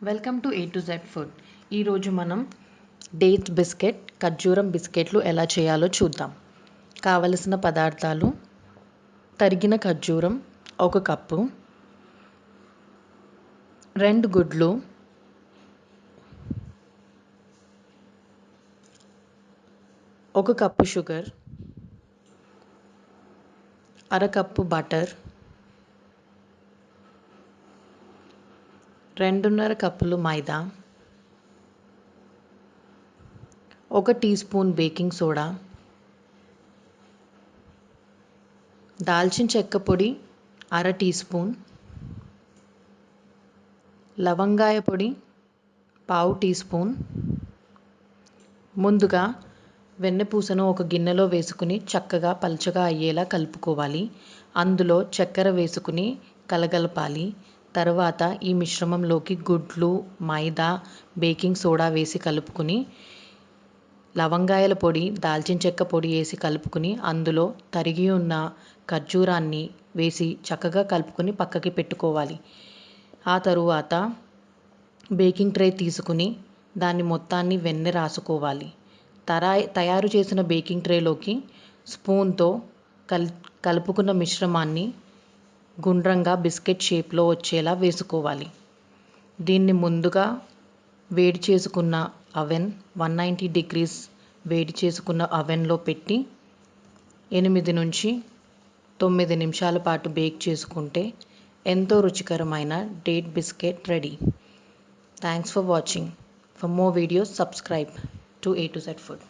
Welcome to A to Z food. ఈరోజు మనం dates biscuit ఖర్జూరం బిస్కెట్లు ఎలా చేయాలో చూద్దాం. కావలసిన పదార్థాలు: తరిగిన ఖర్జూరం 1 కప్పు, 2 గుడ్లు, 1 కప్పు షుగర్, అరకప్పు బటర్, 2.5 కప్పులు మైదా, 1 టీ స్పూన్ బేకింగ్ సోడా, దాల్చిన చెక్క పొడి 1/2 టీ స్పూన్, లవంగాయ పొడి 1/2 టీ స్పూన్. ముందుగా వెన్నపూసను ఒక గిన్నెలో వేసుకుని చక్కగా పల్చగా అయ్యేలా కలుపుకోవాలి. అందులో చక్కెర వేసుకుని కలగలపాలి. తర్వాత ఈ మిశ్రమంలోకి గుడ్లు, మైదా, బేకింగ్ సోడా వేసి కలుపుకుని, లవంగాయల పొడి, దాల్చిన చెక్క పొడి వేసి కలుపుకుని, అందులో తరిగి ఉన్న ఖర్జూరాన్ని వేసి చక్కగా కలుపుకొని పక్కకి పెట్టుకోవాలి. ఆ తరువాత బేకింగ్ ట్రే తీసుకుని దాన్ని మొత్తాన్ని వెన్న రాసుకోవాలి. తయారు చేసిన బేకింగ్ ట్రేలోకి స్పూన్తో కలుపుకున్న మిశ్రమాన్ని గుండ్రంగా బిస్కెట్ షేప్లో వచ్చేలా వేసుకోవాలి. దీన్ని ముందుగా వేడి చేసుకున్న అవెన్ 190 degrees వేడి చేసుకున్న అవెన్లో పెట్టి 8 నుంచి 9 నిమిషాల పాటు బేక్ చేసుకుంటే ఎంతో రుచికరమైన date biscuit ready. Thanks for watching. For more videos, subscribe to A to Z Food.